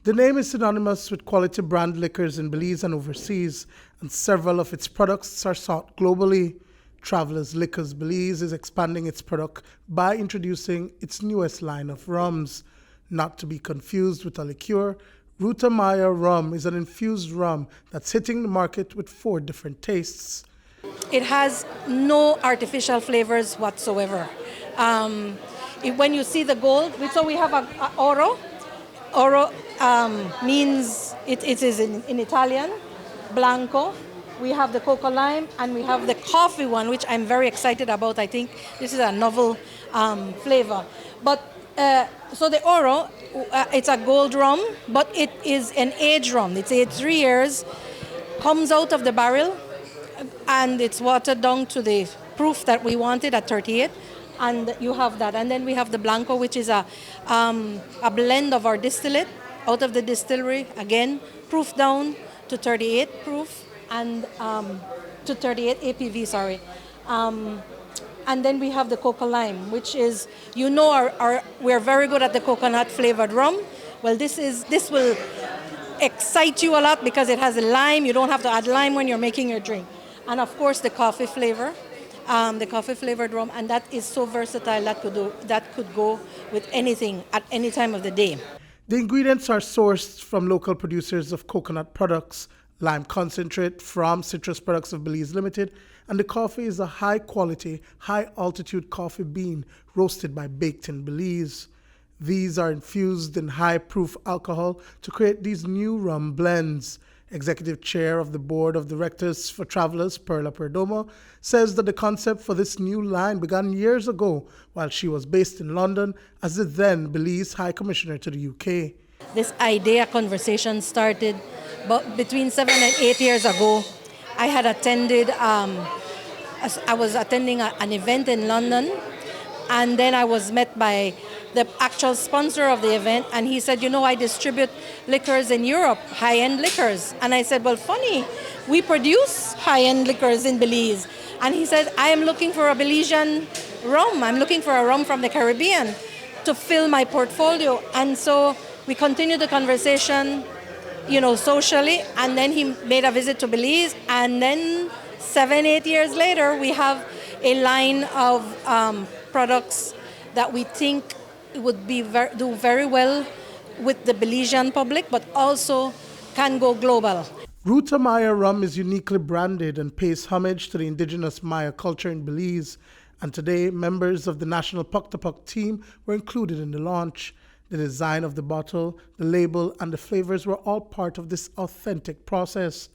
The name is synonymous with quality brand liquors in Belize and overseas, and several of its products are sought globally. Travelers Liquors Belize is expanding its product by introducing its newest line of rums. Not to be confused with a liqueur, Ruta Maya Rum is an infused rum that's hitting the market with 4 different tastes. It has no artificial flavors whatsoever. When you see the gold, so we have a oro. Oro means it is in Italian, blanco. We have the coco lime, and we have the coffee one, which I'm very excited about. I think this is a novel flavor. But so the oro, it's a gold rum, but it is an aged rum. It's aged 3 years, comes out of the barrel, and it's watered down to the proof that we wanted at 38. And you have that. And then we have the blanco, which is a blend of our distillate out of the distillery, again, proof down to 38 proof. And to 38 APV, sorry. And then we have the coco lime, which is, we're very good at the coconut flavored rum. Well, this will excite you a lot because it has a lime. You don't have to add lime when you're making your drink. And of course, the coffee flavor, the coffee flavored rum, and that is so versatile that could go with anything at any time of the day. The ingredients are sourced from local producers of coconut products, lime concentrate from Citrus Products of Belize Limited, and the coffee is a high-quality, high-altitude coffee bean roasted by Baked in Belize. These are infused in high-proof alcohol to create these new rum blends. Executive Chair of the Board of Directors for Travelers, Perla Perdomo, says that the concept for this new line began years ago while she was based in London as the then Belize High Commissioner to the UK. This idea conversation started between 7 and 8 years ago. I had attended, I was attending an event in London, and then I was met by the actual sponsor of the event, and he said, I distribute liquors in Europe, high-end liquors. And I said, well, funny, we produce high-end liquors in Belize. And he said, I am looking for a Belizean rum. I'm looking for a rum from the Caribbean to fill my portfolio. And so we continued the conversation, socially, and then he made a visit to Belize, and then 7-8 years later, we have a line of products that we think would do very well with the Belizean public, but also can go global. Ruta Maya Rum is uniquely branded and pays homage to the indigenous Maya culture in Belize, and today members of the National Puck to Puck team were included in the launch. The design of the bottle, the label, and the flavors were all part of this authentic process.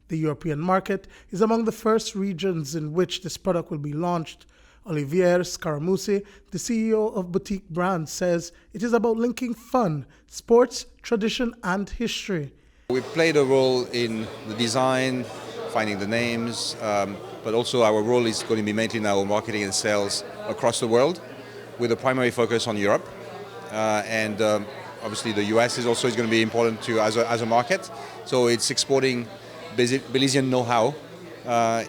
The European market is among the first regions in which this product will be launched. Olivier Scaramucci, the CEO of Boutique Brands, says it is about linking fun, sports, tradition, and history. We played a role in the design, finding the names, but also our role is going to be maintaining our marketing and sales across the world with a primary focus on Europe. And obviously the US is going to be important as a market. So it's exporting Belizean know-how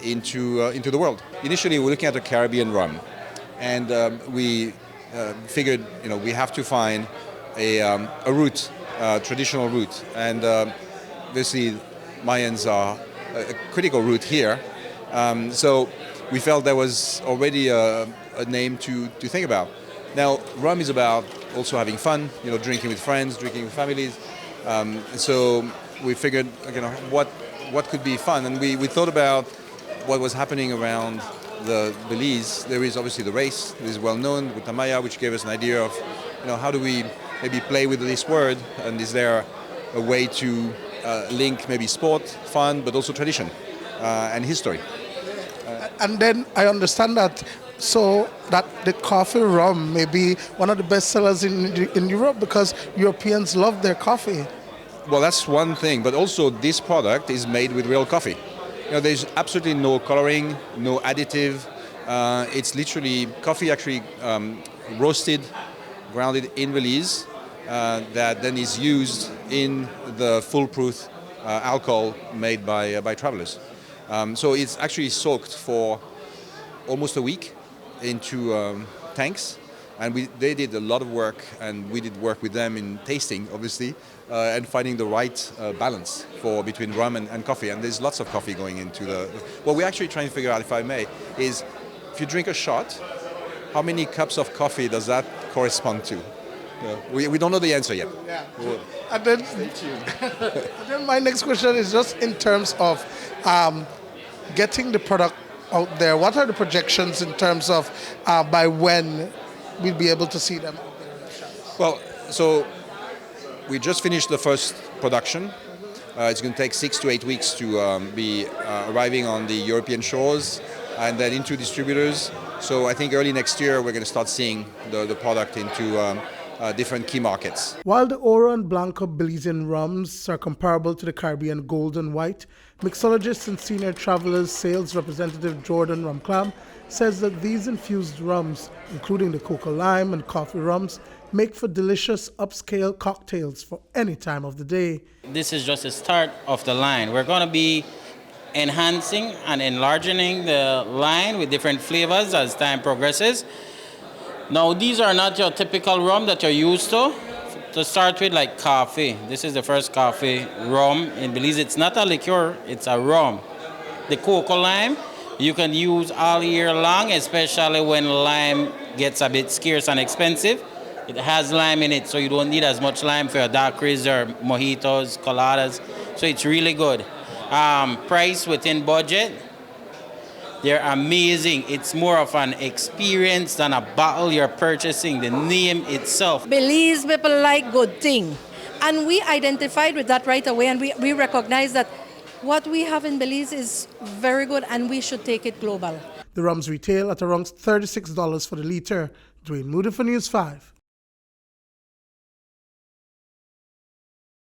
into the world. Initially, we're looking at a Caribbean rum, and we figured, we have to find a route, traditional route, and obviously Mayans are a critical route here. So we felt there was already a name to think about. Now, rum is about also having fun, drinking with friends, drinking with families. So we figured, what could be fun, and we thought about what was happening around the Belize. There is obviously the race, it is well known, Ruta Maya, which gave us an idea of, how do we maybe play with this word, and is there a way to link maybe sport, fun, but also tradition and history. And then I understand that the coffee rum may be one of the best sellers in Europe because Europeans love their coffee. Well, that's one thing, but also this product is made with real coffee. There's absolutely no coloring, no additive. It's literally coffee actually roasted, grounded in Belize, that then is used in the foolproof alcohol made by travelers. So it's actually soaked for almost a week into tanks, And they did a lot of work, and we did work with them in tasting, obviously, and finding the right balance between rum and coffee. And there's lots of coffee going into what we're actually trying to figure out, if I may, is if you drink a shot, how many cups of coffee does that correspond to? We don't know the answer yet. Yeah. And then my next question is just in terms of getting the product out there. What are the projections in terms of by when we'll be able to see them out there in the shops? Well, so we just finished the first production. It's going to take 6 to 8 weeks to be arriving on the European shores and then into distributors. So I think early next year we're going to start seeing the product into different key markets. While the Oro and Blanco Belizean rums are comparable to the Caribbean Gold and White, mixologist and senior travelers sales representative Jordan Rumclam says that these infused rums, including the cocoa lime and coffee rums, make for delicious upscale cocktails for any time of the day. This is just the start of the line. We're going to be enhancing and enlarging the line with different flavors as time progresses. Now, these are not your typical rum that you're used to. To start with, like coffee. This is the first coffee rum in Belize. It's not a liqueur, it's a rum. The cocoa lime, you can use all year long, especially when lime gets a bit scarce and expensive. It has lime in it, so you don't need as much lime for your daiquiris or mojitos, coladas. So it's really good. Price within budget. They're amazing. It's more of an experience than a bottle you're purchasing, the name itself. Belize people like good thing. And we identified with that right away, and we recognize that what we have in Belize is very good and we should take it global. The rums retail at around $36 for the litre. Duane, Moody for News 5.